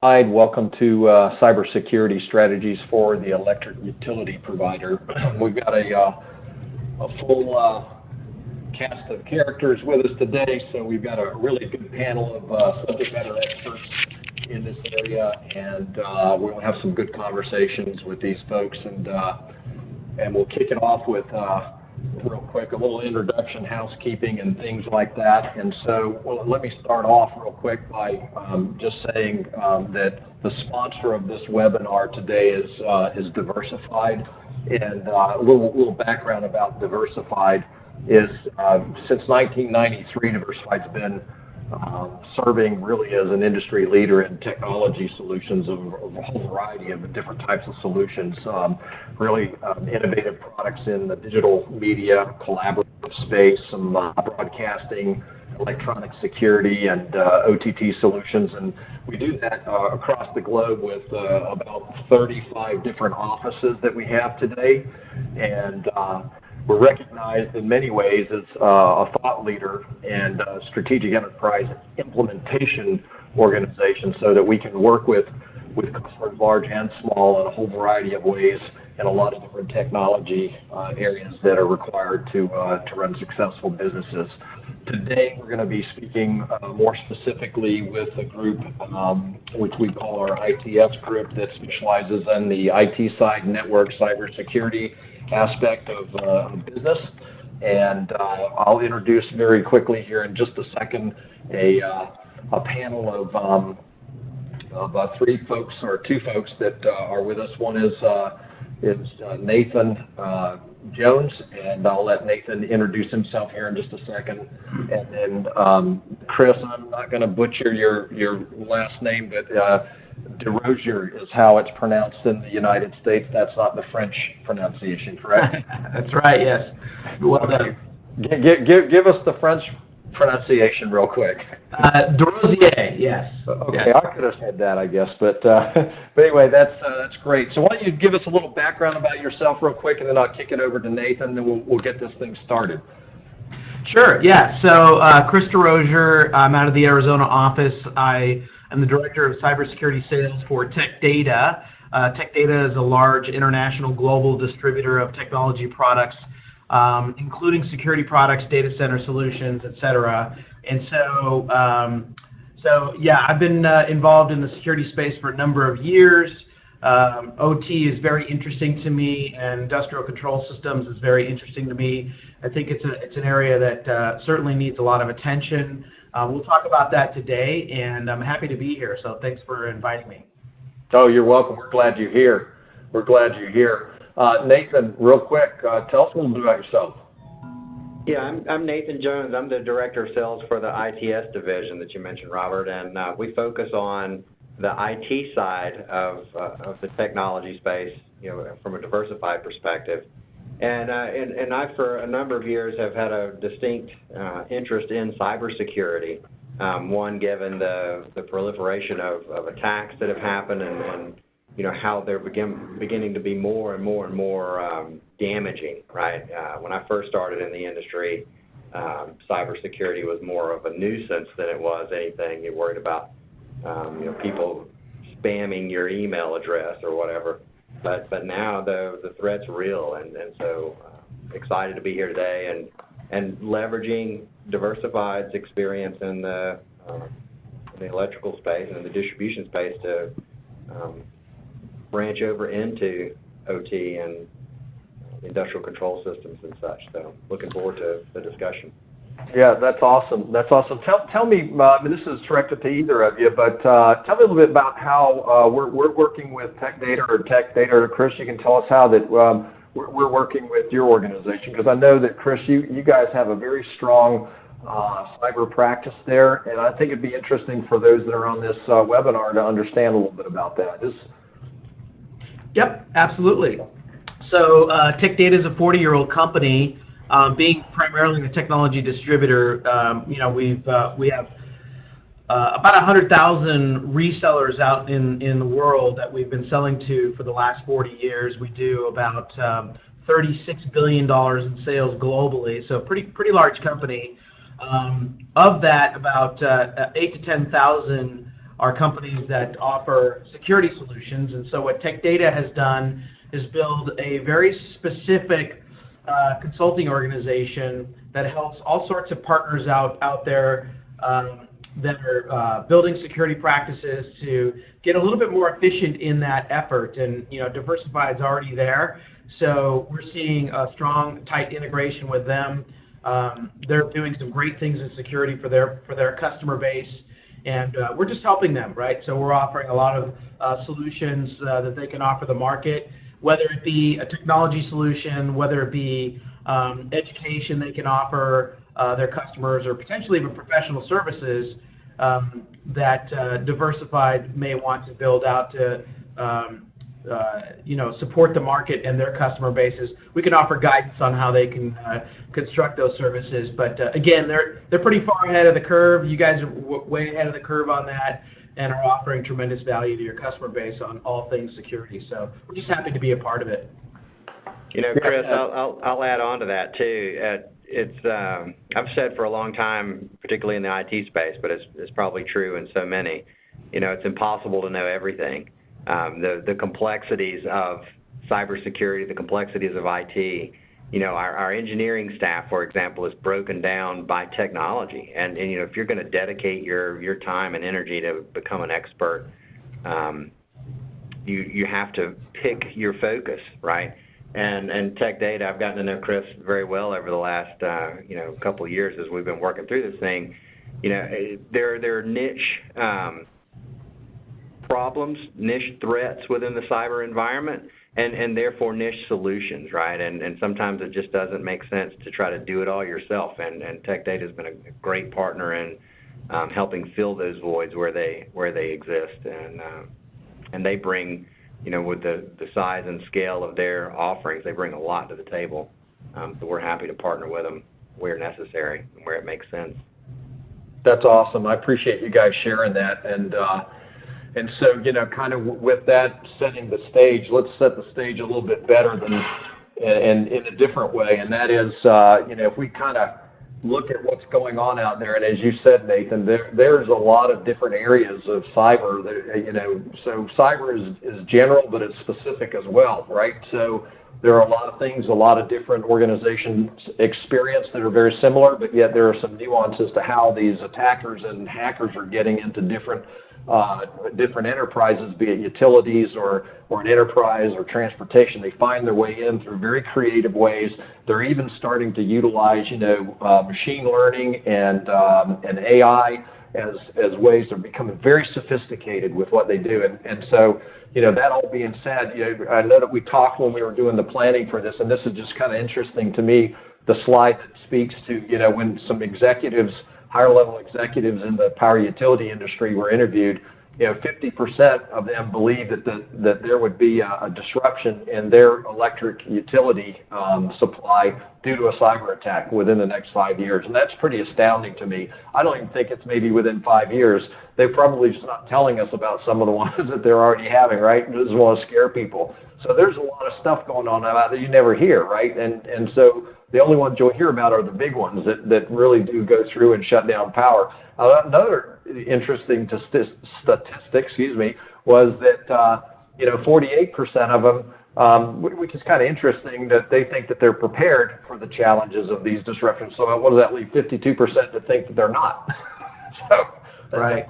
Welcome to CyberSecurity Strategies for the Electric Utility Provider. We've got a full cast of characters with us today, so we've got a really good panel of subject matter experts in this area, and we'll have some good conversations with these folks, and we'll kick it off with real quick, a little introduction, housekeeping, and things like that. And so, let me start off real quick by just saying that the sponsor of this webinar today is Diversified. And a little background about Diversified is since 1993, Diversified's been serving really as an industry leader in technology solutions of a whole variety of different types of solutions, really innovative products in the digital media, collaborative space, some broadcasting, electronic security, and OTT solutions. And we do that across the globe with about 35 different offices that we have today. And we're recognized in many ways as a thought leader and a strategic enterprise implementation organization so that we can work with customers large and small in a whole variety of ways in a lot of different technology areas that are required to run successful businesses. Today, we're going to be speaking more specifically with a group which we call our ITS group that specializes in the IT side, network, cybersecurity aspect of business. And I'll introduce very quickly here in just a second a panel of three folks, or two folks that are with us. One is Nathan Jones, and I'll let Nathan introduce himself here in just a second. And then Chris, I'm not going to butcher your last name, but DeRozier is how it's pronounced in the United States. That's not the French pronunciation, correct? That's right, yes. Well done. Give us the French pronunciation real quick. DeRozier, yes. Okay, yes. I could have said that, I guess, but anyway, that's great. So why don't you give us a little background about yourself real quick, and then I'll kick it over to Nathan, and then we'll get this thing started. Sure, yeah. So Chris DeRozier, I'm out of the Arizona office. I am the Director of Cybersecurity Sales for Tech Data. Tech Data is a large international global distributor of technology products, including security products, data center solutions, et cetera. And so yeah, I've been involved in the security space for a number of years. OT is very interesting to me, and industrial control systems is very interesting to me. I think it's an area that certainly needs a lot of attention. We'll talk about that today, and I'm happy to be here, so thanks for inviting me. Oh, you're welcome. We're glad you're here. We're glad you're here. Nathan, real quick, tell us a little bit about yourself. Yeah, I'm Nathan Jones. I'm the Director of Sales for the ITS division that you mentioned, Robert, and we focus on the IT side of the technology space, from a diversified perspective. And I, for a number of years, have had a distinct interest in cybersecurity. One, given the proliferation of attacks that have happened, and how they're beginning to be more and more damaging. Right. When I first started in the industry, cybersecurity was more of a nuisance than it was anything. You're worried about people spamming your email address or whatever. But now the threat's real, and so excited to be here today and leveraging Diversified's experience in the electrical space and the distribution space to branch over into OT and industrial control systems and such. So looking forward to the discussion. Yeah, that's awesome. That's awesome. Tell me, this is directed to either of you, but tell me a little bit about how we're working with Tech Data, or Chris, you can tell us how that we're working with your organization, because I know that, Chris, you guys have a very strong cyber practice there, and I think it'd be interesting for those that are on this webinar to understand a little bit about that. Yep, absolutely. So Tech Data is a 40-year-old company. Being primarily a technology distributor, we have about 100,000 resellers out in the world that we've been selling to for the last 40 years. We do about $36 billion in sales globally, so pretty large company. Of that, about 8,000 to 10,000 are companies that offer security solutions. And so what Tech Data has done is build a very specific consulting organization that helps all sorts of partners out there that are building security practices to get a little bit more efficient in that effort. And Diversify is already there, so we're seeing a strong, tight integration with them. They're doing some great things in security for their customer base, and we're just helping them, right? So we're offering a lot of solutions that they can offer the market, whether it be a technology solution, whether it be education they can offer their customers, or potentially even professional services that Diversified may want to build out to support the market and their customer bases. We can offer guidance on how they can construct those services. But again, they're pretty far ahead of the curve. You guys are way ahead of the curve on that, and are offering tremendous value to your customer base on all things security. So we're just happy to be a part of it. Chris, I'll add on to that too. I've said for a long time, particularly in the IT space, but it's probably true in so many. It's impossible to know everything. The complexities of cybersecurity, the complexities of IT. Our engineering staff, for example, is broken down by technology. And if you're going to dedicate your time and energy to become an expert, you have to pick your focus, right? And Tech Data, I've gotten to know Chris very well over the last couple of years as we've been working through this thing. There are niche problems, niche threats within the cyber environment, and therefore niche solutions, right? And sometimes it just doesn't make sense to try to do it all yourself. And Tech Data has been a great partner in helping fill those voids where they exist, and they bring, with the size and scale of their offerings, they bring a lot to the table. So we're happy to partner with them where necessary and where it makes sense. That's awesome. I appreciate you guys sharing that. And so, kind of with that setting the stage, let's set the stage a little bit better and in a different way. And that is, if we kind of look at what's going on out there, and as you said, Nathan, there's a lot of different areas of cyber. So cyber is general, but it's specific as well, right? So there are a lot of things, a lot of different organizations experience that are very similar, but yet there are some nuances to how these attackers and hackers are getting into different enterprises, be it utilities or an enterprise or transportation. They find their way in through very creative ways. They're even starting to utilize, machine learning and AI as ways. They're becoming very sophisticated with what they do. And so, that all being said, I know that we talked when we were doing the planning for this, and this is just kind of interesting to me, the slide that speaks to, when some executives, higher-level executives in the power utility industry were interviewed, 50% of them believe that there would be a disruption in their electric utility supply due to a cyber attack within the next 5 years. And that's pretty astounding to me. I don't even think it's maybe within 5 years. They're probably just not telling us about some of the ones that they're already having, right? They just want to scare people. So there's a lot of stuff going on out there you never hear, right? And so the only ones you'll hear about are the big ones that really do go through and shut down power. Another interesting statistic, was that 48% of them, which is kind of interesting, that they think that they're prepared for the challenges of these disruptions. So what does that leave? 52% to think that they're not. So right.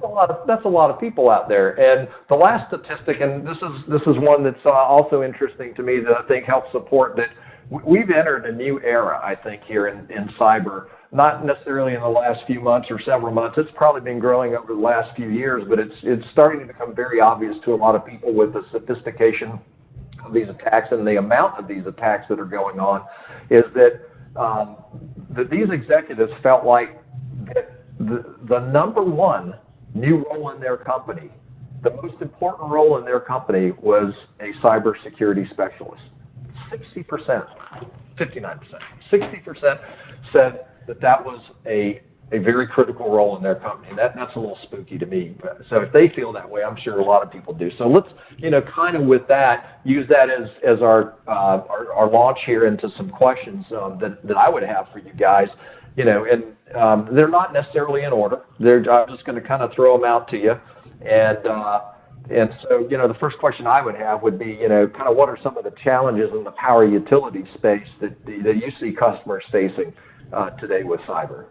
That's a lot of people out there. And the last statistic, and this is one that's also interesting to me that I think helps support that we've entered a new era, I think, here in cyber. Not necessarily in the last few months or several months. It's probably been growing over the last few years, but it's starting to become very obvious to a lot of people with the sophistication of these attacks and the amount of these attacks that are going on, is that these executives felt like that the number one new role in their company, the most important role in their company, was a cybersecurity specialist. 60%, 59%, 60% said that was a very critical role in their company. That's a little spooky to me. So if they feel that way, I'm sure a lot of people do. So let's, kind of with that, use that as our launch here into some questions that I would have for you guys. And they're not necessarily in order. I'm just going to kind of throw them out to you. And so, the first question I would have would be, kind of what are some of the challenges in the power utility space that you see customers facing today with cyber?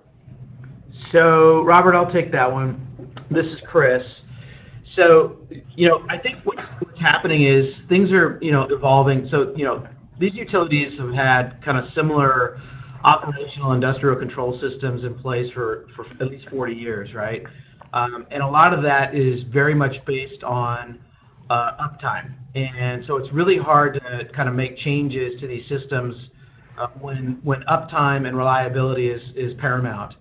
So, Robert, I'll take that one. This is Chris. So, I think what's happening is things are, evolving. So, these utilities have had kind of similar operational industrial control systems in place for at least 40 years, right? And a lot of that is very much based on uptime. And so it's really hard to kind of make changes to these systems when uptime and reliability is paramount.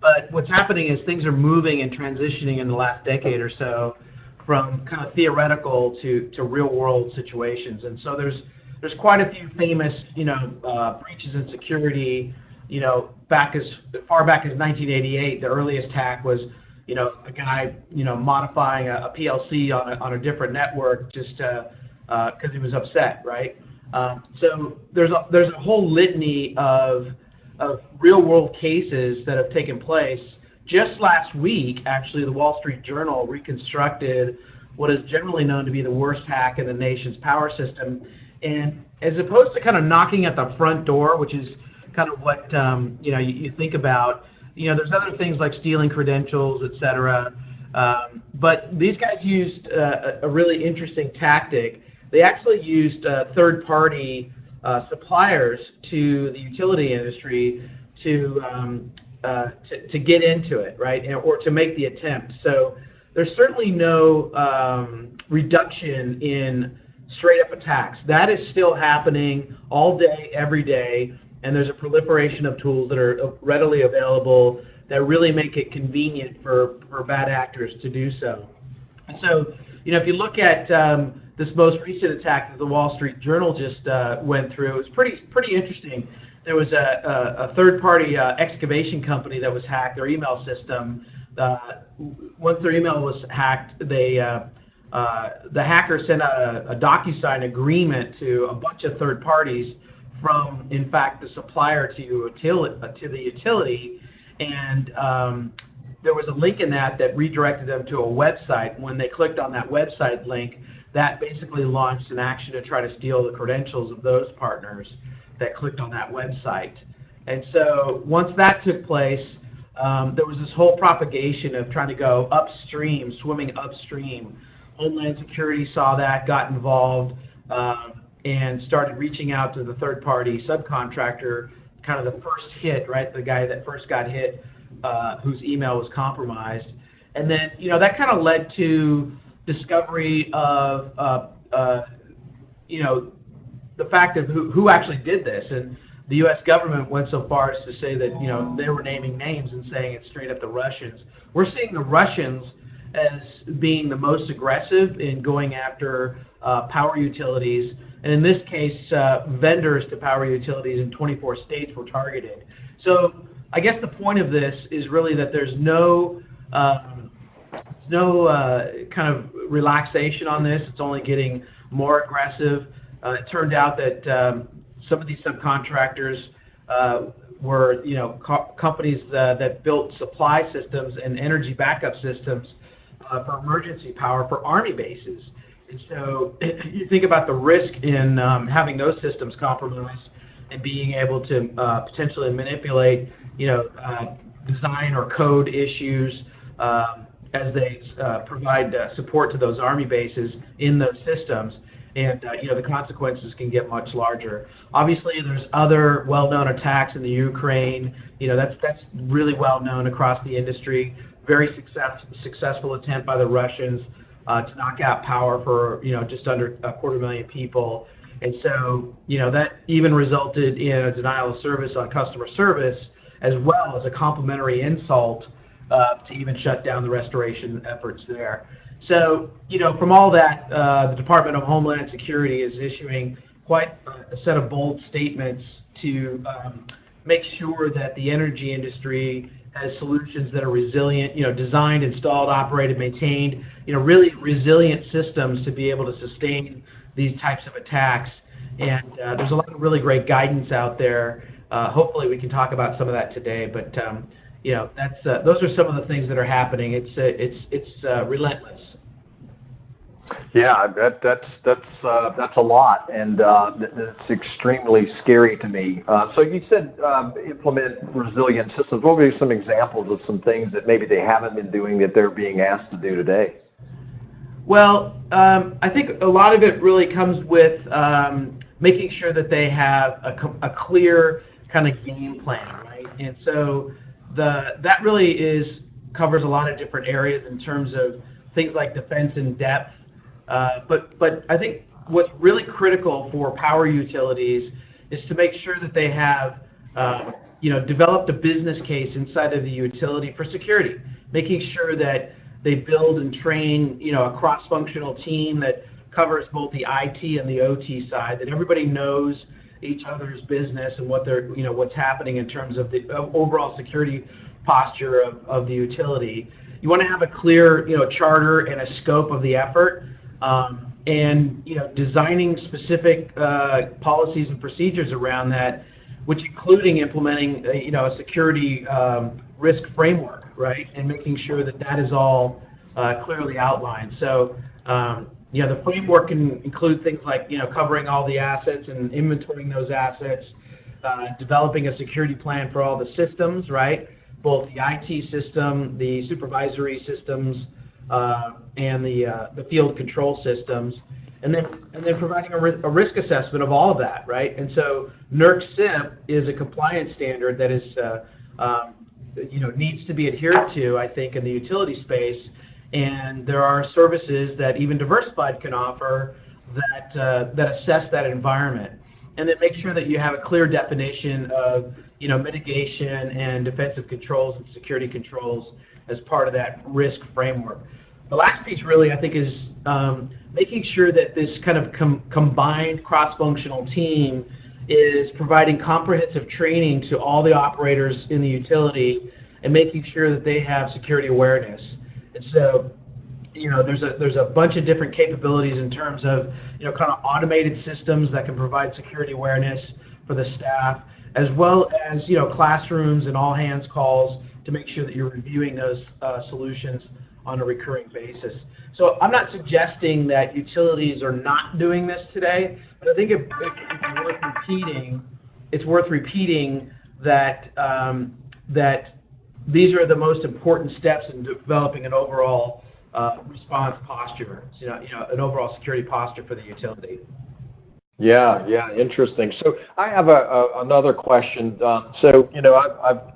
But what's happening is things are moving and transitioning in the last decade or so from kind of theoretical to real-world situations. And so there's quite a few famous, breaches in security, back as far back as 1988. The earliest hack was, a guy, modifying a PLC on a different network just because he was upset, right? So there's a whole litany of real-world cases that have taken place. Just last week, actually, the Wall Street Journal reconstructed what is generally known to be the worst hack in the nation's power system. And as opposed to kind of knocking at the front door, which is kind of what you think about, there's other things like stealing credentials, et cetera. But these guys used a really interesting tactic. They actually used third-party suppliers to the utility industry to get into it, right, or to make the attempt. So there's certainly no reduction in straight-up attacks. That is still happening all day, every day, and there's a proliferation of tools that are readily available that really make it convenient for bad actors to do so. And so, if you look at this most recent attack that the Wall Street Journal just went through, it was pretty interesting. There was a third-party excavation company that was hacked, their email system. Once their email was hacked, the hacker sent out a DocuSign agreement to a bunch of third parties from, in fact, the supplier to the utility, and there was a link in that redirected them to a website. When they clicked on that website link, that basically launched an action to try to steal the credentials of those partners that clicked on that website. And so once that took place, there was this whole propagation of trying to go upstream, swimming upstream. Homeland Security saw that, got involved, and started reaching out to the third-party subcontractor, kind of the first hit, right, the guy that first got hit, whose email was compromised. And then, that kind of led to discovery of, the fact of who actually did this. And the U.S. government went so far as to say that, they were naming names and saying it's straight up the Russians. We're seeing the Russians as being the most aggressive in going after power utilities. And in this case, vendors to power utilities in 24 states were targeted. So I guess the point of this is really that there's no kind of relaxation on this. It's only getting more aggressive. It turned out that some of these subcontractors were, companies that built supply systems and energy backup systems for emergency power for Army bases. And so you think about the risk in having those systems compromised and being able to potentially manipulate, design or code issues as they provide support to those Army bases in those systems. And, the consequences can get much larger. Obviously, there's other well-known attacks in the Ukraine. That's really well-known across the industry. Very successful attempt by the Russians to knock out power for, just under 250,000 people. And so, that even resulted in a denial of service on customer service, as well as a complimentary insult to even shut down the restoration efforts there. So, from all that, the Department of Homeland Security is issuing quite a set of bold statements to make sure that the energy industry has solutions that are resilient, designed, installed, operated, maintained, really resilient systems to be able to sustain these types of attacks. And there's a lot of really great guidance out there. Hopefully we can talk about some of that today. But, that's those are some of the things that are happening. It's relentless. Yeah, that's a lot, and it's extremely scary to me. So you said implement resilient systems. What would be some examples of some things that maybe they haven't been doing that they're being asked to do today? Well, I think a lot of it really comes with making sure that they have a clear kind of game plan, right? And so that really covers a lot of different areas in terms of things like defense in depth. But I think what's really critical for power utilities is to make sure that they have developed a business case inside of the utility for security, making sure that they build and train a cross-functional team that covers both the IT and the OT side, that everybody knows each other's business and what's happening in terms of the overall security posture of the utility. You want to have a clear charter and a scope of the effort. And designing specific policies and procedures around that, which including implementing a security risk framework, right, and making sure that is all clearly outlined. So the framework can include things like covering all the assets and inventorying those assets, developing a security plan for all the systems, right, both the IT system, the supervisory systems, and the field control systems, and then providing a risk assessment of all of that, right? And so NERC-CIP is a compliance standard that is needs to be adhered to, I think, in the utility space, and there are services that even Diversified can offer that assess that environment, and then make sure that you have a clear definition of mitigation and defensive controls and security controls as part of that risk framework. The last piece really, I think, is making sure that this kind of combined cross-functional team is providing comprehensive training to all the operators in the utility and making sure that they have security awareness. And so, there's a bunch of different capabilities in terms of, kind of automated systems that can provide security awareness for the staff, as well as, classrooms and all hands calls to make sure that you're reviewing those solutions on a recurring basis. So I'm not suggesting that utilities are not doing this today, but I think it's worth repeating that that these are the most important steps in developing an overall response posture, an overall security posture for the utility. Yeah, interesting. So I have another question. I've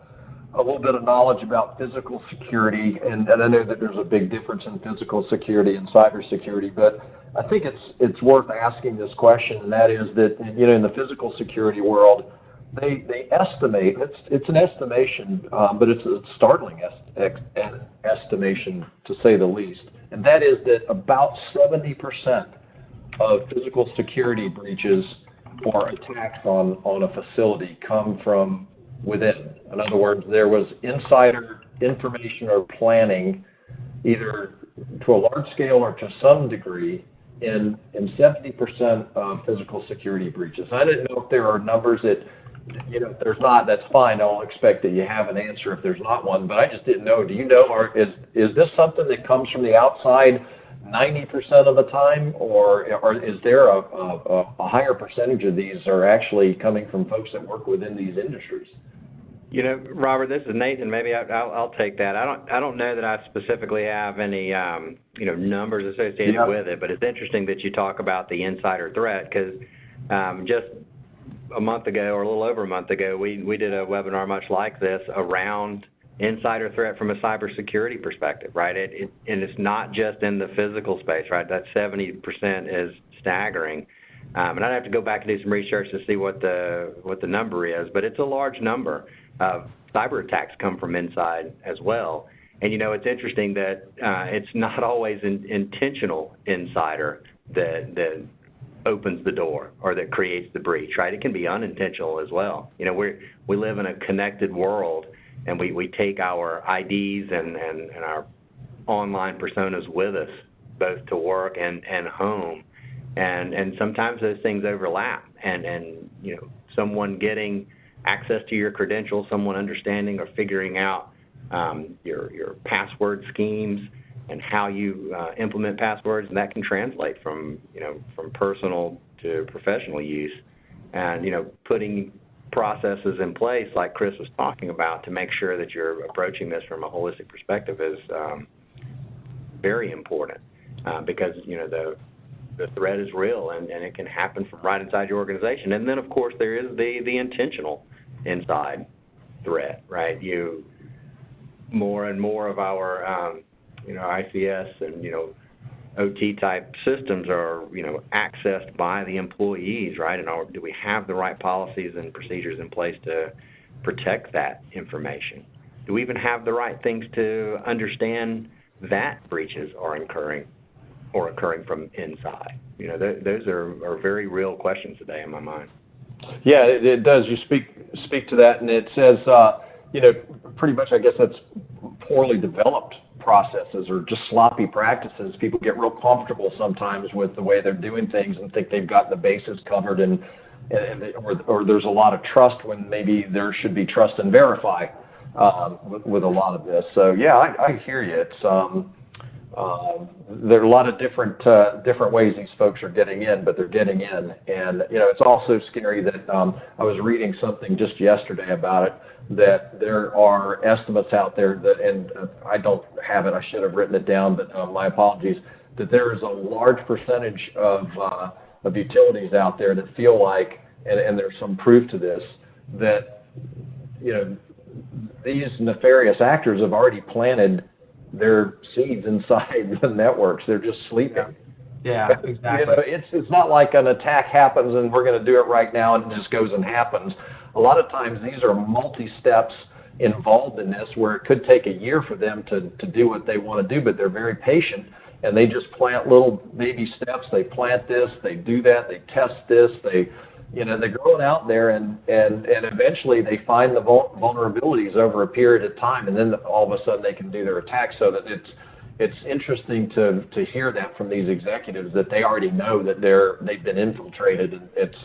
a little bit of knowledge about physical security, and I know that there's a big difference in physical security and cybersecurity, but I think it's worth asking this question, and that is that, in the physical security world, they estimate, it's an estimation, but it's a startling estimation, to say the least, and that is that about 70% of physical security breaches or attacks on a facility come from within. In other words, there was insider information or planning, either to a large scale or to some degree, in 70% of physical security breaches. I didn't know if there are numbers that, if there's not, that's fine. I'll expect that you have an answer if there's not one, but I just didn't know. Do you know, or is this something that comes from the outside 90% of the time, or is there a higher percentage of these are actually coming from folks that work within these industries? Robert, this is Nathan. Maybe I'll take that. I don't know that I specifically have any numbers associated with it, but it's interesting that you talk about the insider threat, because just a month ago, or a little over a month ago, we did a webinar much like this around insider threat from a cybersecurity perspective, right? And it's not just in the physical space, right? That 70% is staggering. And I'd have to go back and do some research to see what the number is, but it's a large number of cyber attacks come from inside as well. And it's interesting that it's not always an intentional insider that opens the door or that creates the breach, right? It can be unintentional as well. We live in a connected world, and we take our IDs and our online personas with us, both to work and home. And sometimes those things overlap, and someone getting access to your credentials, someone understanding or figuring out your password schemes, and how you implement passwords, and that can translate from personal to professional use, and putting processes in place like Chris was talking about to make sure that you're approaching this from a holistic perspective is very important, because the threat is real, and it can happen from right inside your organization. And then, of course, there is the intentional inside threat, right? More and more of our ICS and OT type systems are accessed by the employees, right? And do we have the right policies and procedures in place to protect that information? Do we even have the right things to understand that breaches are occurring from inside? Those are very real questions today in my mind. Yeah, it does. You speak to that, and it says, pretty much, I guess that's poorly developed processes or just sloppy practices. People get real comfortable sometimes with the way they're doing things and think they've got the bases covered, or there's a lot of trust when maybe there should be trust and verify with a lot of this. So yeah, I hear you. It's there are a lot of different ways these folks are getting in, but they're getting in, and it's also scary that I was reading something just yesterday about it, that there are estimates out there that, and I don't have it, I should have written it down, but my apologies, that there is a large percentage of utilities out there that feel like, and there's some proof to this, that these nefarious actors have already planted their seeds inside the networks. They're just sleeping. Yeah, exactly. It's not like an attack happens and we're going to do it right now and it just goes and happens. A lot of times these are multi-steps involved in this, where it could take a year for them to do what they want to do, but they're very patient, and they just plant little baby steps. They plant this, they do that, they test this, they're going out there, and eventually they find the vulnerabilities over a period of time, and then all of a sudden they can do their attack. So that it's interesting to hear that from these executives, that they already know that they've been infiltrated, and it's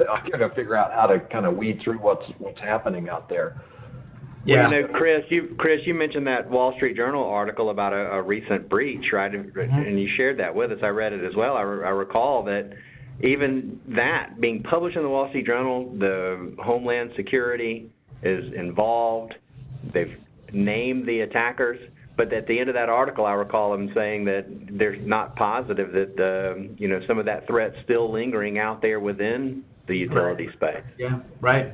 I got to figure out how to kind of weed through what's happening out there. Yeah. Well, Chris, you mentioned that Wall Street Journal article about a recent breach, right? And you shared that with us. I read it as well. I recall that even that being published in the Wall Street Journal, the Homeland Security is involved. They've named the attackers, but at the end of that article, I recall them saying that they're not positive that some of that threat's still lingering out there within the utility space. Yeah, right.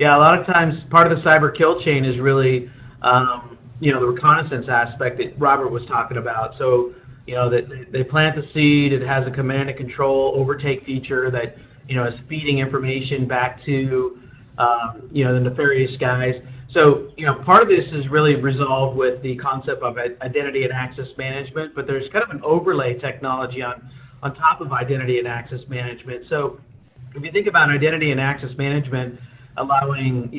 Yeah, a lot of times part of the cyber kill chain is really, the reconnaissance aspect that Robert was talking about. So, that they plant the seed. It has a command and control overtake feature that, is feeding information back to, the nefarious guys. So, part of this is really resolved with the concept of identity and access management, but there's kind of an overlay technology on top of identity and access management. So, if you think about identity and access management, allowing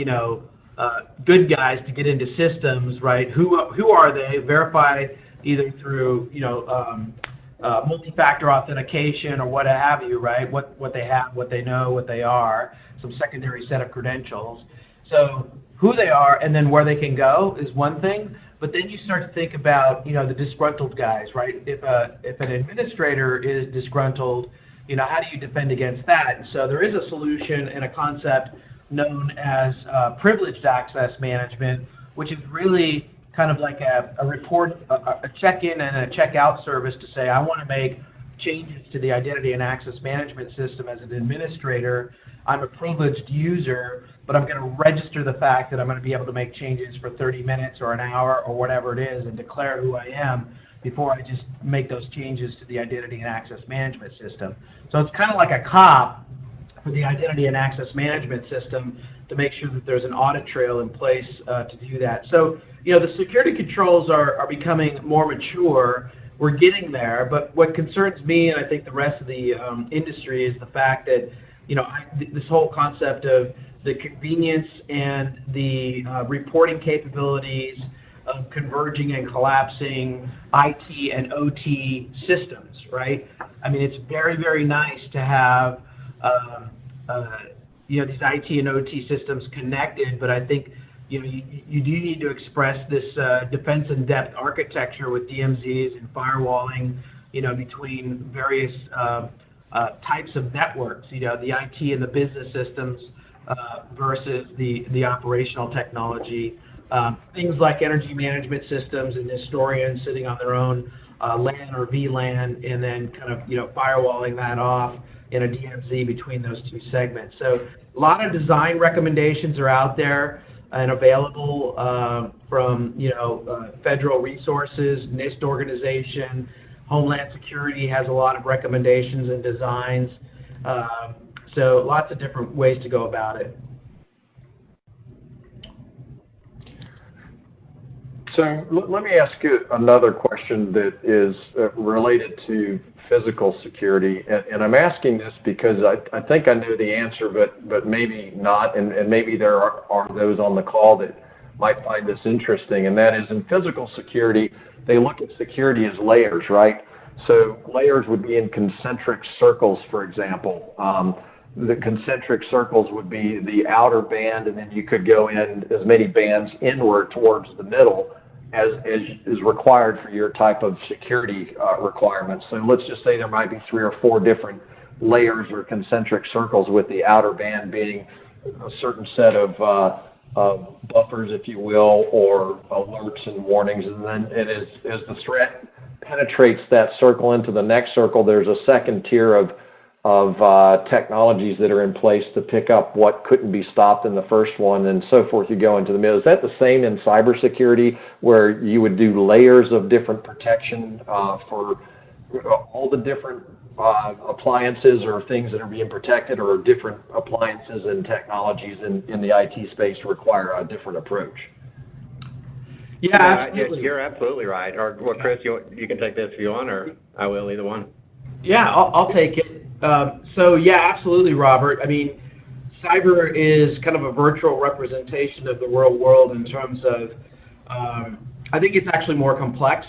good guys to get into systems, right? Who are they? Verify either through multi-factor authentication or what have you, right? What they have, what they know, what they are, some secondary set of credentials. So who they are and then where they can go is one thing, but then you start to think about the disgruntled guys, right? If an administrator is disgruntled, how do you defend against that? And so there is a solution and a concept known as privileged access management, which is really kind of like a report, a check-in and a check-out service to say, I want to make changes to the identity and access management system as an administrator. I'm a privileged user, but I'm going to register the fact that I'm going to be able to make changes for 30 minutes or an hour or whatever it is and declare who I am before I just make those changes to the identity and access management system. So it's kind of like a cop for the identity and access management system to make sure that there's an audit trail in place to do that. So, the security controls are becoming more mature. We're getting there, but what concerns me, and I think the rest of the industry, is the fact that, this whole concept of the convenience and the reporting capabilities of converging and collapsing IT and OT systems, right? I mean, it's very, very nice to have these IT and OT systems connected, but I think you do need to express this defense in depth architecture with DMZs and firewalling, between various types of networks, the IT and the business systems versus the operational technology. Things like energy management systems and historians sitting on their own LAN or VLAN, and then kind of firewalling that off in a DMZ between those two segments. So a lot of design recommendations are out there and available from federal resources, NIST organization. Homeland Security has a lot of recommendations and designs. So lots of different ways to go about it. So let me ask you another question that is related to physical security, and I'm asking this because I think I know the answer, but maybe not, and maybe there are those on the call that might find this interesting, and that is in physical security, they look at security as layers, right? So layers would be in concentric circles, for example. The concentric circles would be the outer band, and then you could go in as many bands inward towards the middle as is required for your type of security requirements. So let's just say there might be 3 or 4 different layers or concentric circles, with the outer band being a certain set of buffers, if you will, or alerts and warnings. And then as the threat penetrates that circle into the next circle, there's a second tier of technologies that are in place to pick up what couldn't be stopped in the first one, and so forth. You go into the middle. Is that the same in cybersecurity, where you would do layers of different protection for all the different appliances or things that are being protected, or different appliances and technologies in the IT space require a different approach? Yeah, absolutely. You're absolutely right. Or, well, Chris, you can take this if you want, or I will, either one. Yeah, I'll take it. So yeah, absolutely, Robert. I mean, cyber is kind of a virtual representation of the real world in terms of, I think it's actually more complex.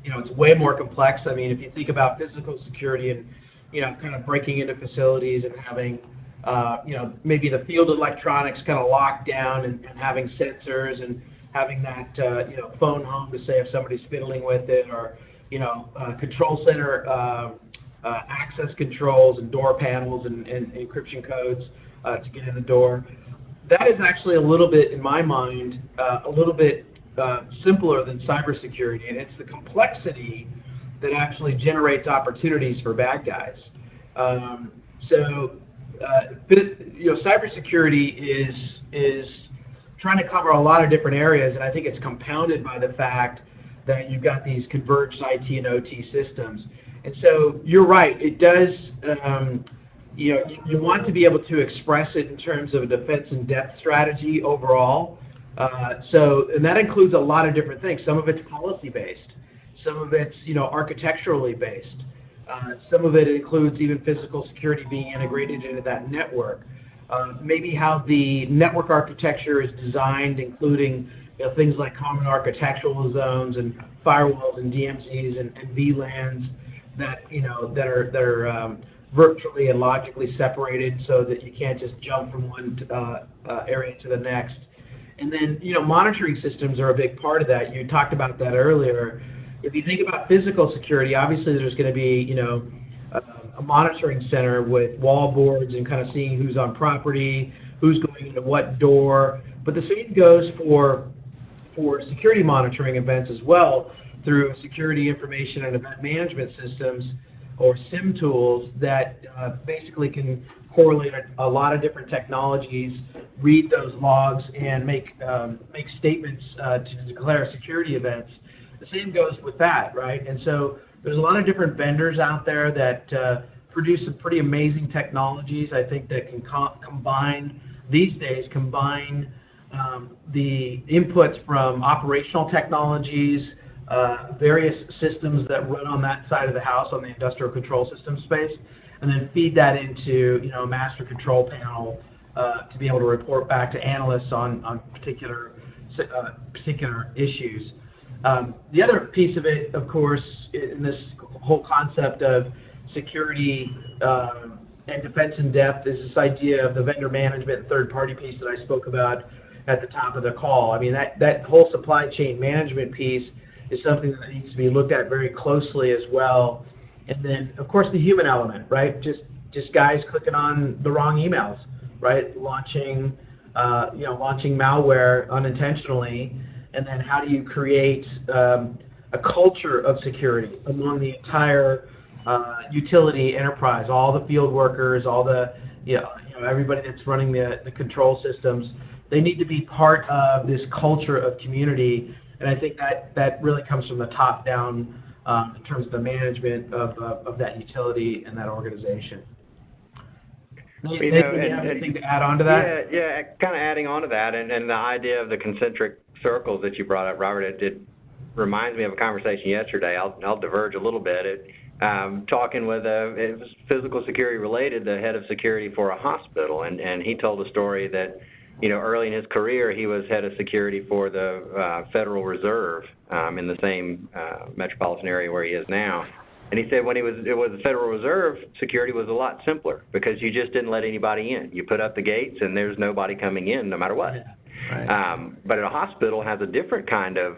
It's way more complex. I mean, if you think about physical security and, kind of breaking into facilities and having, maybe the field electronics kind of locked down and having sensors and having that, phone home to say if somebody's fiddling with it, or, control center access controls and door panels and encryption codes to get in the door. That is actually a little bit, in my mind, a little bit simpler than cybersecurity, and it's the complexity that actually generates opportunities for bad guys. Cybersecurity is trying to cover a lot of different areas, and I think it's compounded by the fact that you've got these converged IT and OT systems. And so you're right, it does, you want to be able to express it in terms of a defense in depth strategy overall. And that includes a lot of different things. Some of it's policy based, some of it's, architecturally based. Some of it includes even physical security being integrated into that network. Maybe how the network architecture is designed, including things like common architectural zones and firewalls and DMZs and VLANs that are virtually and logically separated, so that you can't just jump from one area to the next. And then monitoring systems are a big part of that. You talked about that earlier. If you think about physical security, obviously there's going to be a monitoring center with wall boards and kind of seeing who's on property, who's going into what door. But the same goes for security monitoring events as well, through security information and event management systems, or SIM tools, that basically can correlate a lot of different technologies, read those logs, and make statements to declare security events. The same goes with that, right? And so there's a lot of different vendors out there that produce some pretty amazing technologies, I think, that can combine the inputs from operational technologies, various systems that run on that side of the house, on the industrial control system space, and then feed that into a master control panel to be able to report back to analysts on particular issues. The other piece of it, of course, in this whole concept of security and defense in depth, is this idea of the vendor management and third-party piece that I spoke about. at the top of the call. I mean, that whole supply chain management piece is something that needs to be looked at very closely as well. And then, of course, the human element, right? Just guys clicking on the wrong emails, right? Launching malware unintentionally. And then how do you create a culture of security among the entire utility enterprise, all the field workers, all the everybody that's running the control systems. They need to be part of this culture of community, and I think that really comes from the top down in terms of the management of that utility and that organization. Nathan, do you have anything to add on to that? Yeah, kind of adding on to that, and the idea of the concentric circles that you brought up, Robert, it reminds me of a conversation yesterday. I'll diverge a little bit. Talking with it was physical security related, the head of security for a hospital, and he told a story that, early in his career he was head of security for the Federal Reserve in the same metropolitan area where he is now. And he said when it was the Federal Reserve, security was a lot simpler because you just didn't let anybody in. You put up the gates and there's nobody coming in no matter what. Right. But a hospital has a different kind of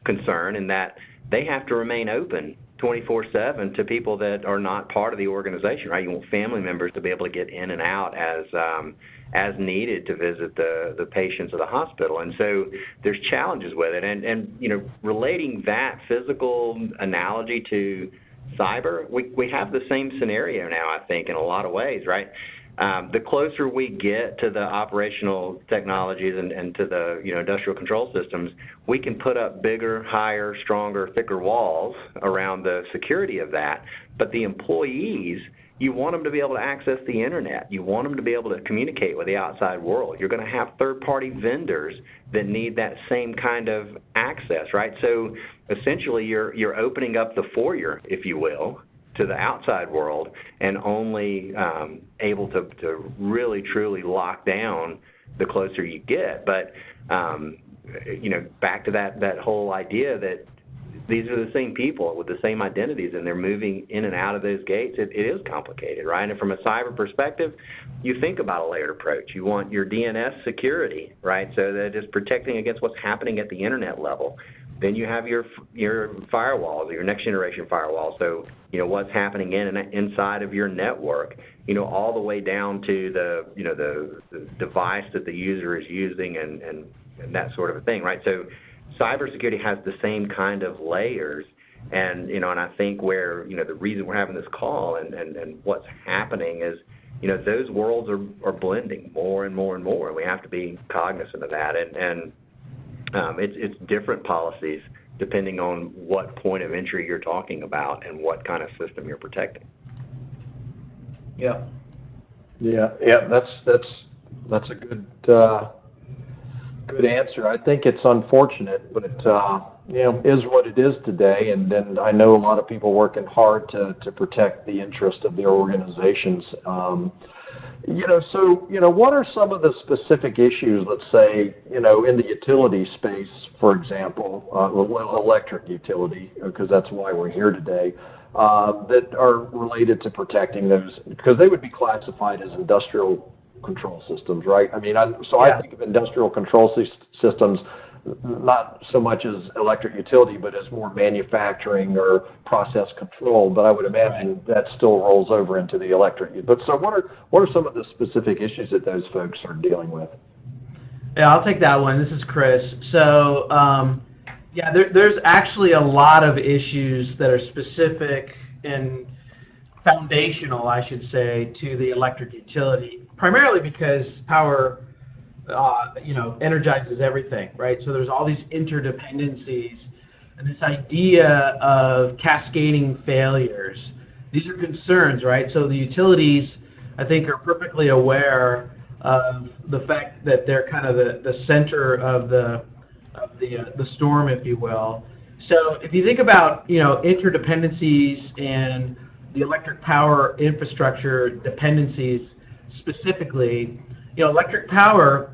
concern in that they have to remain open 24/7 to people that are not part of the organization, right? You want family members to be able to get in and out as needed to visit the patients of the hospital. And so there's challenges with it. And relating that physical analogy to cyber, we have the same scenario now, I think, in a lot of ways, right? The closer we get to the operational technologies and to the industrial control systems, we can put up bigger, higher, stronger, thicker walls around the security of that. But the employees, you want them to be able to access the internet. You want them to be able to communicate with the outside world. You're going to have third-party vendors that need that same kind of access, right? So essentially, you're opening up the foyer, if you will, to the outside world, and only able to really truly lock down the closer you get. But back to that whole idea that these are the same people with the same identities, and they're moving in and out of those gates. It is complicated, right? And from a cyber perspective, you think about a layered approach. You want your DNS security, right? So that is protecting against what's happening at the internet level. Then you have your firewalls, your next generation firewall. So what's happening inside of your network, all the way down to the device that the user is using and that sort of a thing, right? So cybersecurity has the same kind of layers, and and I think where the reason we're having this call and what's happening is those worlds are blending more and more and more. We have to be cognizant of that, and it's different policies depending on what point of entry you're talking about and what kind of system you're protecting. Yeah. That's a good answer. I think it's unfortunate, but is what it is today. And then I know a lot of people working hard to protect the interest of their organizations. What are some of the specific issues, let's say, in the utility space, for example, electric utility, because that's why we're here today, that are related to protecting those, because they would be classified as industrial control systems, right? I mean, I think of industrial control systems not so much as electric utility, but as more manufacturing or process control. But I would imagine that still rolls over into the electric. But so what are some of the specific issues that those folks are dealing with? Yeah, I'll take that one. This is Chris. So, there's actually a lot of issues that are specific and foundational, I should say, to the electric utility, primarily because power energizes everything, right? So there's all these interdependencies and this idea of cascading failures. These are concerns, right? So the utilities, I think, are perfectly aware of the fact that they're kind of the center of the storm, if you will. So if you think about, interdependencies and the electric power infrastructure dependencies specifically, electric power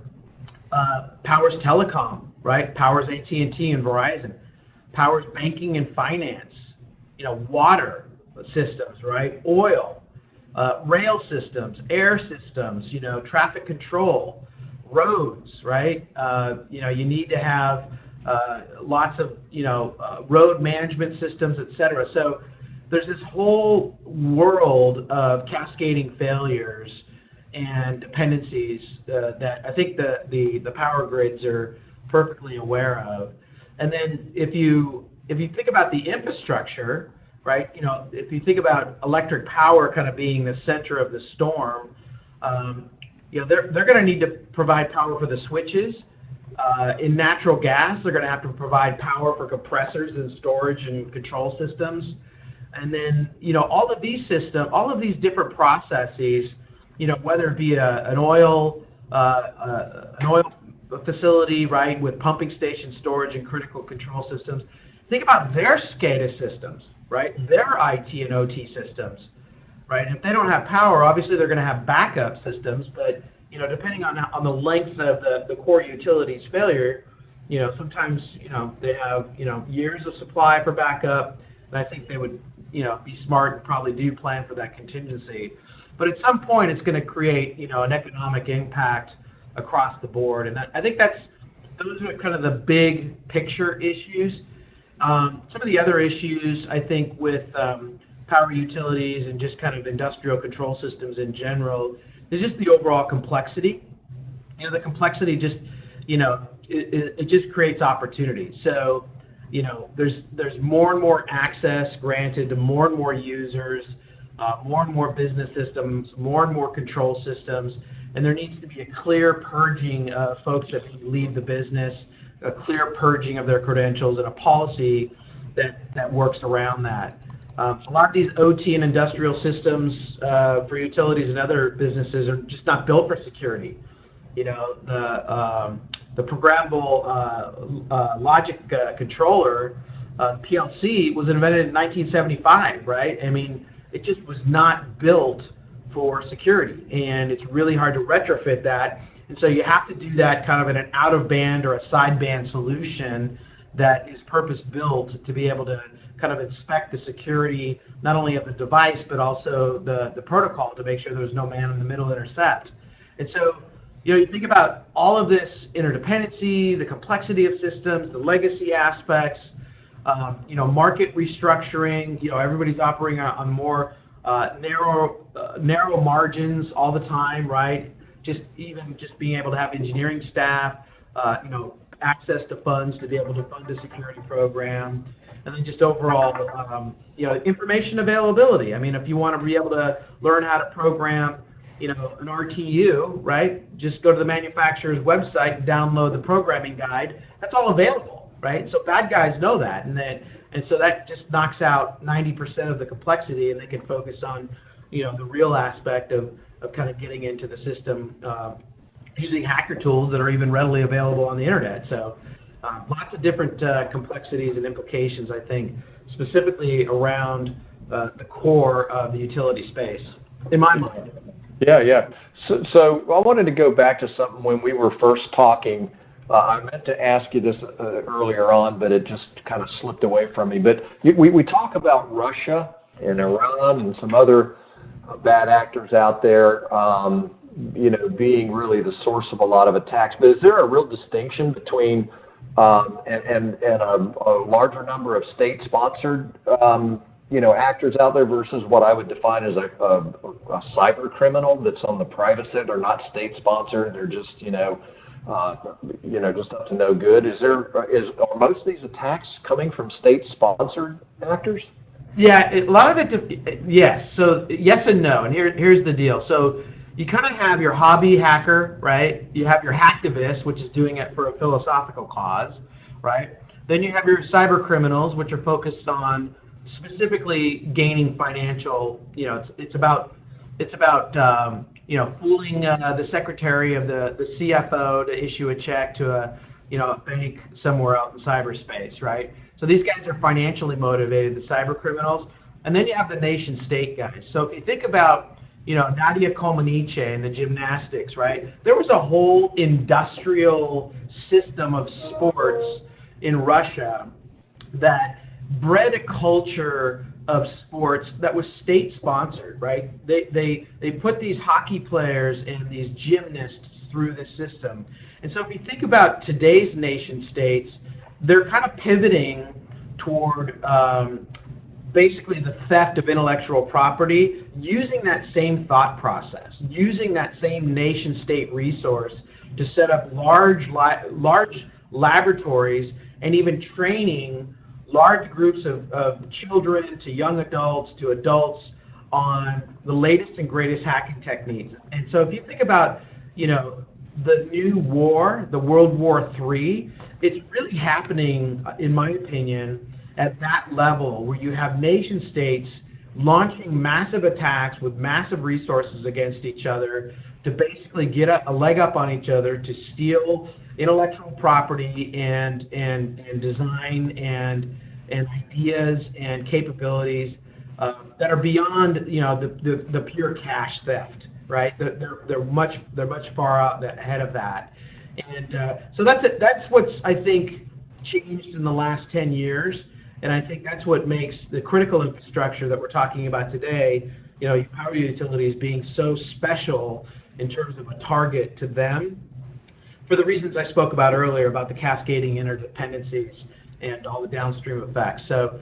powers telecom, right? Powers AT&T and Verizon. Powers banking and finance. Water systems, right? Oil, rail systems, air systems. Traffic control. roads, right? You need to have lots of, road management systems, et cetera. So there's this whole world of cascading failures and dependencies that I think the power grids are perfectly aware of. And then if you think about the infrastructure, right? If you think about electric power kind of being the center of the storm, they're going to need to provide power for the switches. In natural gas, they're going to have to provide power for compressors and storage and control systems. And then, all of these different processes, whether it be an oil facility, right, with pumping station storage and critical control systems. Think about their SCADA systems, right, their IT and OT systems, right. If they don't have power, obviously they're going to have backup systems, but depending on the length of the core utility's failure, sometimes they have years of supply for backup, and I think they would be smart and probably do plan for that contingency. But at some point, it's going to create an economic impact across the board, and I think those are kind of the big picture issues. Some of the other issues, I think, with power utilities and just kind of industrial control systems in general is just the overall complexity. The complexity just, it just creates opportunity. So, there's more and more access granted to more and more users, more and more business systems, more and more control systems, and there needs to be a clear purging of folks that leave the business, a clear purging of their credentials, and a policy that works around that. A lot of these OT and industrial systems for utilities and other businesses are just not built for security. The programmable logic controller, PLC, was invented in 1975, right? I mean, it just was not built for security, and it's really hard to retrofit that. And so you have to do that kind of in an out-of-band or a sideband solution that is purpose-built to be able to kind of inspect the security, not only of the device, but also the protocol to make sure there's no man-in-the-middle intercept. And so, you think about all of this interdependency, the complexity of systems, the legacy aspects, market restructuring, everybody's operating on more narrow margins all the time, right? Just being able to have engineering staff, access to funds to be able to fund a security program, and then just overall, information availability. I mean, if you want to be able to learn how to program, an RTU, right? Just go to the manufacturer's website and download the programming guide. That's all available, right? So bad guys know that, and so that just knocks out 90% of the complexity, and they can focus on, the real aspect of kind of getting into the system using hacker tools that are even readily available on the internet. So lots of different complexities and implications, I think, specifically around the core of the utility space, in my mind. Yeah. So I wanted to go back to something when we were first talking. I meant to ask you this earlier on, but it just kind of slipped away from me. But we talk about Russia and Iran and some other bad actors out there, being really the source of a lot of attacks. But is there a real distinction between and a larger number of state-sponsored actors out there versus what I would define as a cyber criminal that's on the private side? They're not state-sponsored. They're just just up to no good. Are most of these attacks coming from state-sponsored actors? Yeah, a lot of it. Yes. So yes and no. And here's the deal. So you kind of have your hobby hacker, right? You have your hacktivist, which is doing it for a philosophical cause, right? Then you have your cyber criminals, which are focused on specifically gaining financial. It's about fooling the secretary of the CFO to issue a check to a bank somewhere out in cyberspace, right? So these guys are financially motivated, the cyber criminals, and then you have the nation state guys. So if you think about Nadia Comaneci and the gymnastics, right? There was a whole industrial system of sports in Russia that bred a culture of sports that was state-sponsored, right? They put these hockey players and these gymnasts through this system. And so if you think about today's nation states, they're kind of pivoting toward basically the theft of intellectual property, using that same thought process, using that same nation-state resource to set up large laboratories and even training large groups of children to young adults to adults on the latest and greatest hacking techniques. And so if you think about, the new war, the World War III, it's really happening, in my opinion, at that level where you have nation states launching massive attacks with massive resources against each other to basically get a leg up on each other to steal intellectual property and design and ideas and capabilities that are beyond the pure cash theft, right? They're much far out ahead of that, and so that's what's, I think, changed in the last 10 years. And I think that's what makes the critical infrastructure that we're talking about today, power utilities being so special in terms of a target to them, for the reasons I spoke about earlier about the cascading interdependencies and all the downstream effects. So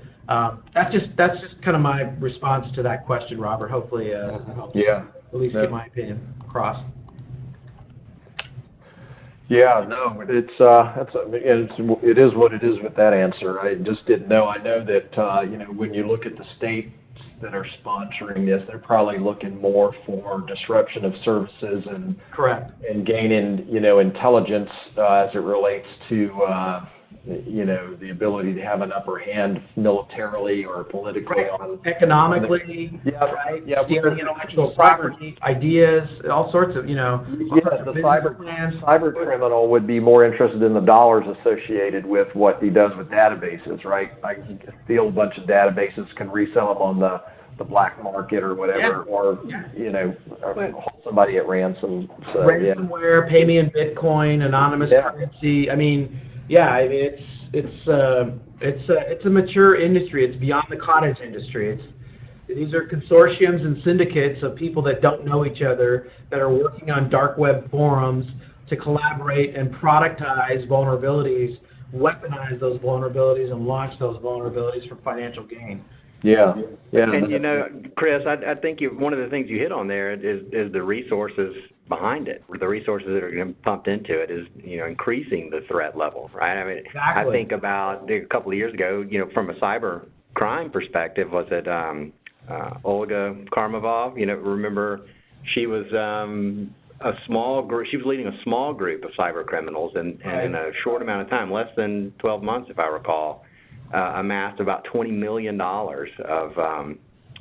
that's just kind of my response to that question, Robert. Hopefully, helps at least get my opinion across. Yeah, no, it is what it is with that answer. I just didn't know. I know that when you look at the states that are sponsoring this, they're probably looking more for disruption of services and correct and gaining intelligence as it relates to the ability to have an upper hand militarily or politically on economically, right? Yeah, stealing intellectual property, ideas, all sorts of the cyber criminal would be more interested in the dollars associated with what he does with databases, right? Like he can steal a bunch of databases, can resell them on the black market or whatever, or hold somebody at ransom. So, ransomware, pay me in Bitcoin, anonymous currency. It's a mature industry. It's beyond the cottage industry. These are consortiums and syndicates of people that don't know each other that are working on dark web forums to collaborate and productize vulnerabilities, weaponize those vulnerabilities, and launch those vulnerabilities for financial gain. Yeah. And Chris, I think one of the things you hit on there is the resources behind it. The resources that are going to be pumped into it is increasing the threat level, right? I mean, exactly. I think about a couple of years ago, from a cyber crime perspective, was it Olga Karmavov? Remember she was a small group. She was leading a small group of cyber criminals, and in a short amount of time, less than 12 months, if I recall, amassed about $20 million of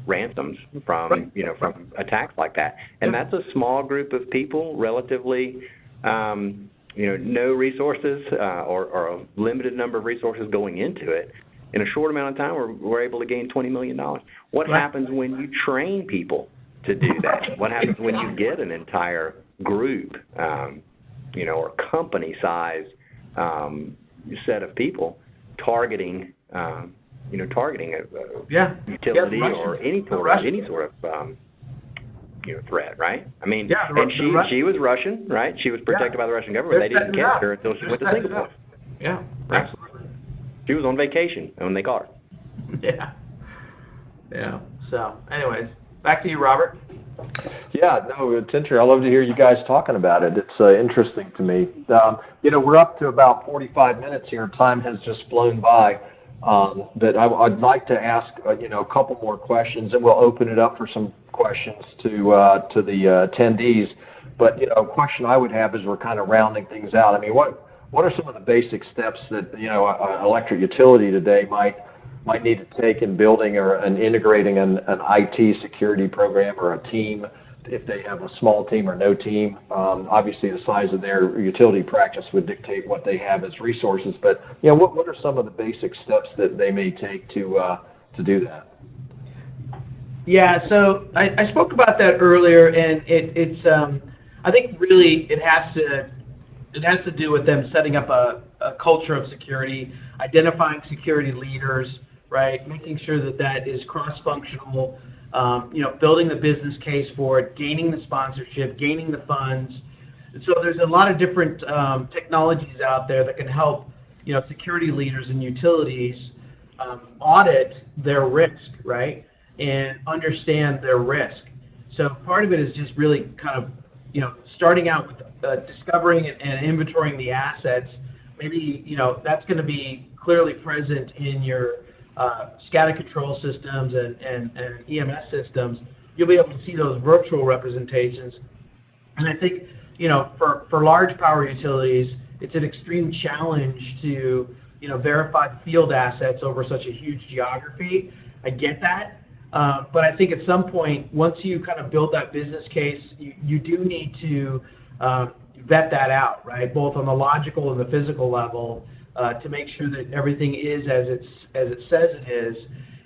ransoms from from attacks like that. And that's a small group of people, relatively no resources or a limited number of resources going into it. In a short amount of time, we're able to gain $20 million. What happens when you train people to do that? What happens when you get an entire group, or company-sized set of people targeting a utility or any sort of threat, right? I mean, she was Russian, right? She was protected by the Russian government. They didn't catch her until she went to Singapore. Yeah, right? Absolutely. She was on vacation when they caught her. Yeah. So, anyways, back to you, Robert. Yeah, no, it's interesting. I love to hear you guys talking about it. It's interesting to me. We're up to about 45 minutes here. Time has just flown by. But I'd like to ask, a couple more questions, and we'll open it up for some questions to the attendees. But a question I would have as we're kind of rounding things out. I mean, what are some of the basic steps that an electric utility today might need to take in building and integrating an IT security program or a team, if they have a small team or no team? Obviously, the size of their utility practice would dictate what they have as resources. But what are some of the basic steps that they may take to do that? Yeah, so I spoke about that earlier, and it's I think really it has to do with them setting up a culture of security, identifying security leaders, right? Making sure that is cross-functional. Building the business case for it, gaining the sponsorship, gaining the funds, So there's a lot of different technologies out there that can help, security leaders and utilities audit their risk, right, and understand their risk. So part of it is just really kind of, starting out with discovering and inventorying the assets. Maybe, that's going to be clearly present in your SCADA control systems and EMS systems. You'll be able to see those virtual representations. And I think, for large power utilities, it's an extreme challenge to, verify field assets over such a huge geography. I get that. But I think at some point, once you kind of build that business case, you do need to vet that out, right? Both on the logical and the physical level, to make sure that everything is as it says it is,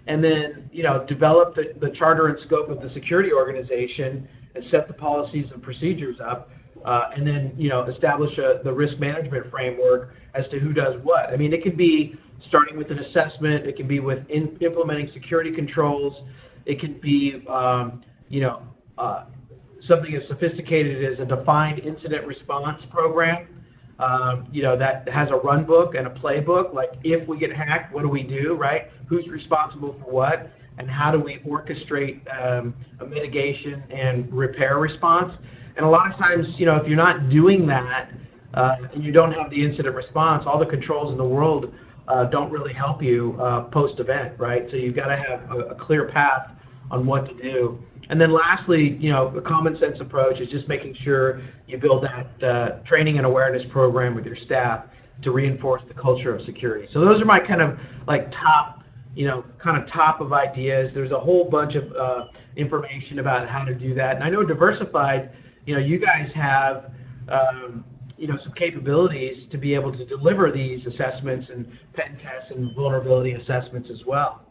and then develop the charter and scope of the security organization and set the policies and procedures up, and then establish the risk management framework as to who does what. I mean, it can be starting with an assessment. It can be with implementing security controls. It can be something as sophisticated as a defined incident response program. That has a run book and a playbook. Like, if we get hacked, what do we do, right? Who's responsible for what, and how do we orchestrate a mitigation and repair response? And a lot of times, if you're not doing that and you don't have the incident response, all the controls in the world don't really help you post-event, right? So you've got to have a clear path on what to do. And then lastly, the common sense approach is just making sure you build that training and awareness program with your staff to reinforce the culture of security. So those are my kind of like top of ideas. There's a whole bunch of information about how to do that. And I know Diversified, you guys have, some capabilities to be able to deliver these assessments and pen tests and vulnerability assessments as well.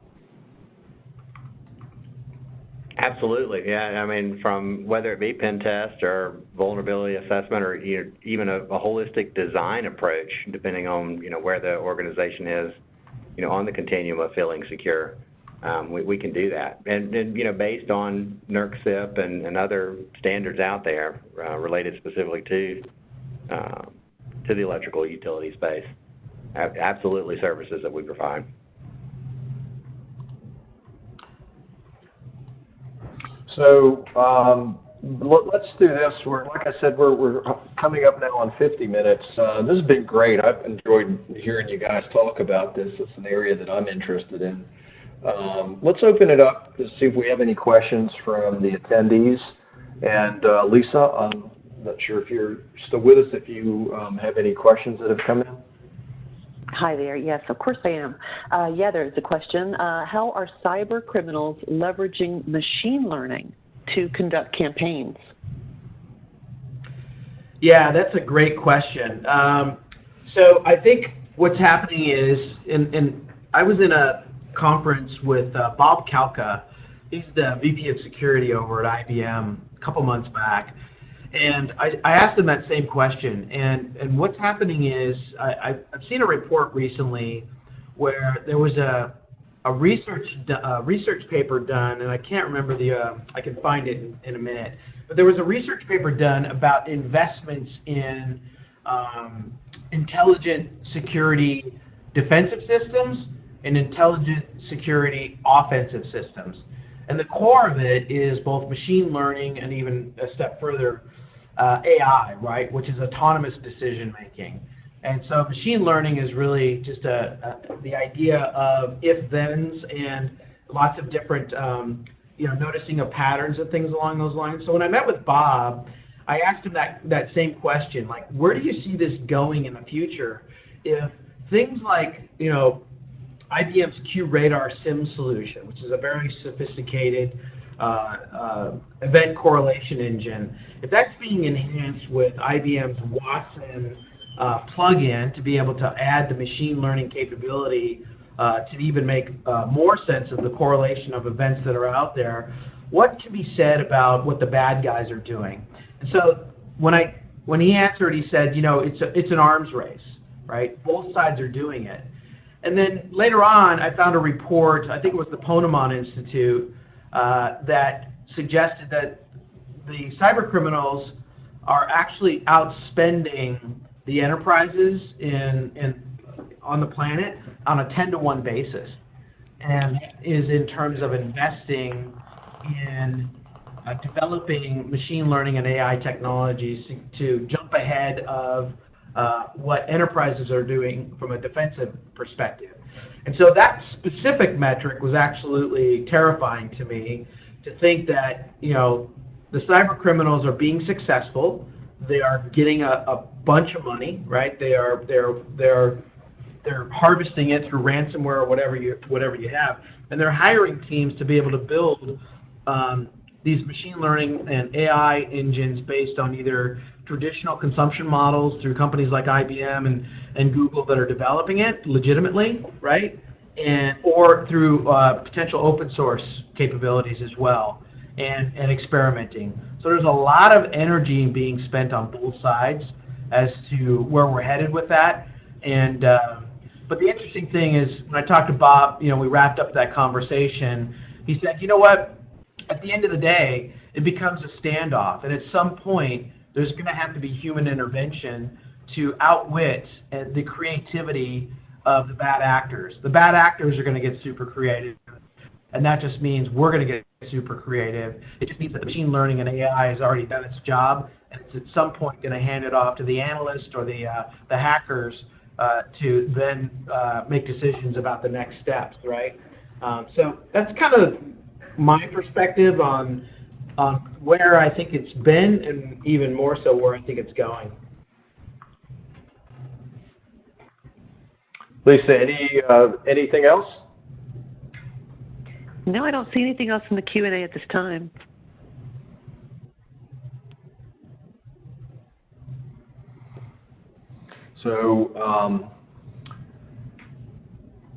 Absolutely, yeah. I mean, from whether it be pen test or vulnerability assessment, or even a holistic design approach, depending on where the organization is, on the continuum of feeling secure, we can do that. And based on NERC-CIP and other standards out there related specifically to the electrical utility space, absolutely services that we provide. So let's do this. Like I said, we're coming up now on 50 minutes. This has been great. I've enjoyed hearing you guys talk about this. It's an area that I'm interested in. Let's open it up to see if we have any questions from the attendees. And Lisa, I'm not sure if you're still with us, if you have any questions that have come in. Hi there. Yes, of course I am. There's a question. How are cyber criminals leveraging machine learning to conduct campaigns? Yeah, that's a great question. So I think what's happening is, and I was in a conference with Bob Kalka. He's the VP of Security over at IBM a couple months back. And I asked him that same question. And what's happening is I've seen a report recently where there was a research paper done, and I can't remember I can find it in a minute. But there was a research paper done about investments in intelligent security defensive systems and intelligent security offensive systems. And the core of it is both machine learning and even a step further, AI, right, which is autonomous decision making. And so machine learning is really just the idea of if-thens and lots of different, noticing of patterns and things along those lines. So when I met with Bob, I asked him that same question, like, where do you see this going in the future if things like, IBM's QRadar SIM solution, which is a very sophisticated event correlation engine, if that's being enhanced with IBM's Watson plugin to be able to add the machine learning capability to even make more sense of the correlation of events that are out there, what can be said about what the bad guys are doing? And so when he answered, he said, it's an arms race, right? Both sides are doing it. And then later on, I found a report, I think it was the Ponemon Institute, that suggested that the cyber criminals are actually outspending the enterprises on the planet on a 10-to-1 basis, and is in terms of investing in developing machine learning and AI technologies to jump ahead of what enterprises are doing from a defensive perspective. And so that specific metric was absolutely terrifying to me, to think that, the cyber criminals are being successful. They are getting a bunch of money, right? They're harvesting it through ransomware or whatever you have, and they're hiring teams to be able to build these machine learning and AI engines based on either traditional consumption models through companies like IBM and Google that are developing it legitimately, right? Or through potential open source capabilities as well, and experimenting. So there's a lot of energy being spent on both sides as to where we're headed with that. And but the interesting thing is, when I talked to Bob, we wrapped up that conversation. He said, you know what? At the end of the day, it becomes a standoff, and at some point, there's going to have to be human intervention to outwit the creativity of the bad actors. The bad actors are going to get super creative, and that just means we're going to get super creative. It just means that the machine learning and AI has already done its job, and it's at some point going to hand it off to the analyst or the hackers to then make decisions about the next steps, right? So that's kind of my perspective on where I think it's been, and even more so where I think it's going. Lisa, anything else? No, I don't see anything else in the Q&A at this time. So,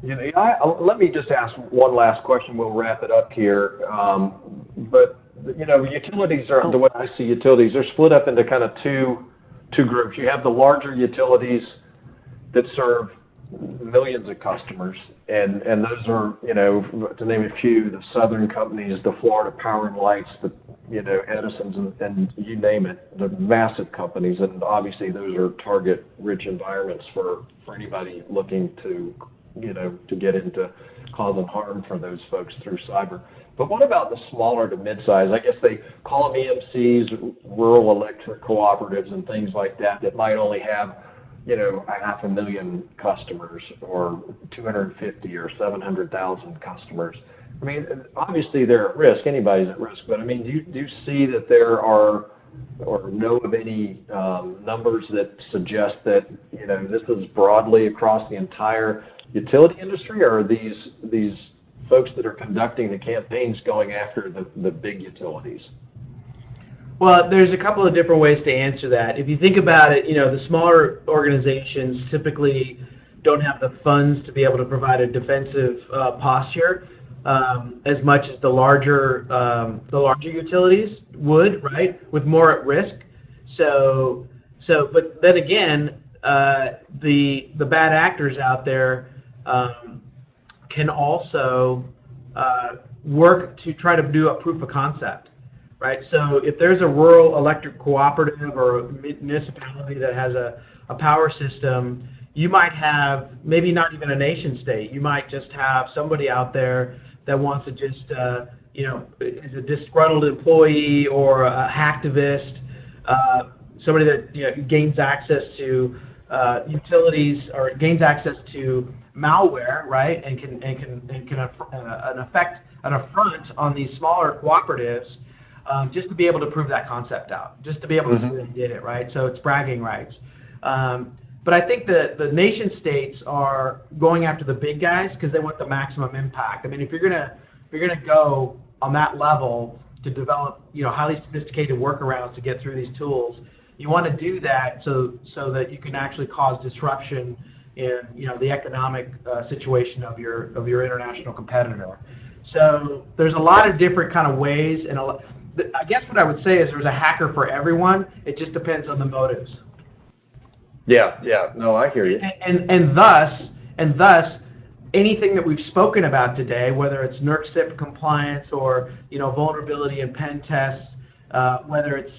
let me just ask one last question. We'll wrap it up here. But utilities are, the way I see utilities, they're split up into kind of two groups. You have the larger utilities that serve millions of customers, and those are, to name a few, the Southern companies, the Florida Power and Lights, the Edison's, and you name it, the massive companies, and obviously those are target-rich environments for anybody looking to get into causing harm for those folks through cyber. But what about the smaller to mid-size? I guess they call them EMCs, rural electric cooperatives, and things like that might only have 500,000 customers, or 250 or 700,000 customers. I mean, obviously they're at risk. Anybody's at risk. But I mean, do you see that there are, or know of any numbers that suggest that this is broadly across the entire utility industry, or are these folks that are conducting the campaigns going after the big utilities? Well, there's a couple of different ways to answer that. If you think about it, the smaller organizations typically don't have the funds to be able to provide a defensive posture as much as the larger utilities would, right, with more at risk. But then again, the bad actors out there can also work to try to do a proof of concept. Right, so if there's a rural electric cooperative or a municipality that has a power system, you might have maybe not even a nation state. You might just have somebody out there that wants to just, is a disgruntled employee or a hacktivist, somebody that gains access to utilities or gains access to malware, right, and can affect an affront on these smaller cooperatives. Just to be able to prove that concept out, just to be able to say they did it, right? So it's bragging rights. But I think the nation states are going after the big guys because they want the maximum impact. I mean, if you're gonna go on that level to develop, highly sophisticated workarounds to get through these tools, you want to do that so that you can actually cause disruption in the economic situation of your international competitor. So there's a lot of different kind of ways, and I guess what I would say is there's a hacker for everyone. It just depends on the motives. Yeah. No, I hear you. And thus, anything that we've spoken about today, whether it's NERC-CIP compliance or vulnerability and pen tests, whether it's,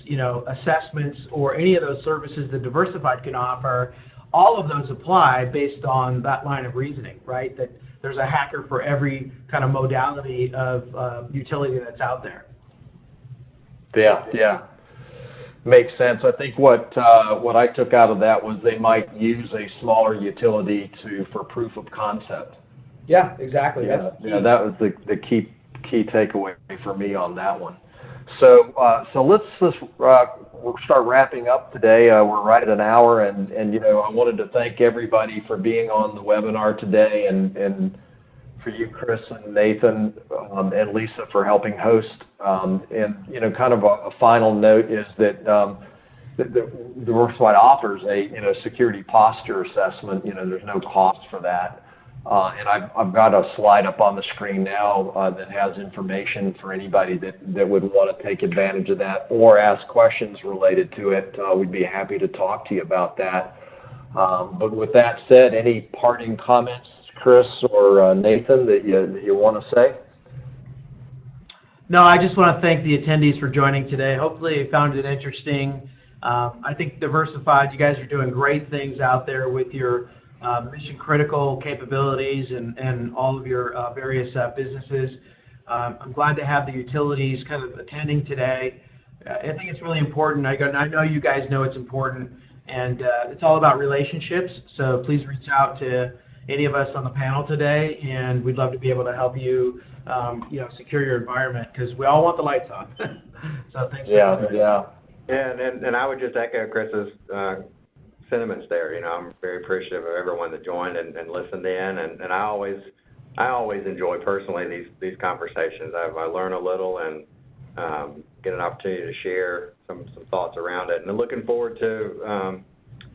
assessments or any of those services that Diversified can offer, all of those apply based on that line of reasoning, right? That there's a hacker for every kind of modality of utility that's out there. Yeah. Makes sense. I think what I took out of that was they might use a smaller utility for proof of concept. Yeah, exactly. Yeah, that was the key takeaway for me on that one. So let's we'll start wrapping up today. We're right at an hour, and I wanted to thank everybody for being on the webinar today, and for you, Chris and Nathan, and Lisa for helping host. And kind of a final note is that the Diversified offers a security posture assessment. There's no cost for that. And I've got a slide up on the screen now that has information for anybody that would want to take advantage of that or ask questions related to it. We'd be happy to talk to you about that. But with that said, any parting comments, Chris or Nathan, that you want to say? No, I just want to thank the attendees for joining today. Hopefully you found it interesting. I think Diversified, you guys are doing great things out there with your mission critical capabilities and all of your various businesses. I'm glad to have the utilities kind of attending today. I think it's really important. I know you guys know it's important, and it's all about relationships. So please reach out to any of us on the panel today, and we'd love to be able to help you, secure your environment, because we all want the lights on. So thanks. Yeah, and I would just echo Chris's sentiments there. I'm very appreciative of everyone that joined and listened in, and I always enjoy personally these conversations. I learn a little and get an opportunity to share some thoughts around it, and I'm looking forward to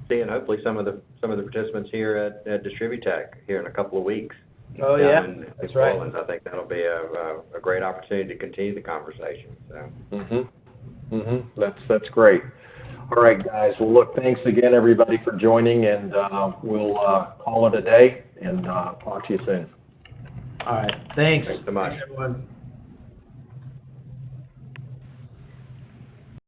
seeing hopefully some of the participants here at Distributech here in a couple of weeks. Oh yeah, that's right. I think that'll be a great opportunity to continue the conversation. So. That's great. All right, guys. Well, look, thanks again, everybody, for joining, and we'll call it a day and talk to you soon. All right. Thanks. Thanks so much. Thanks, everyone.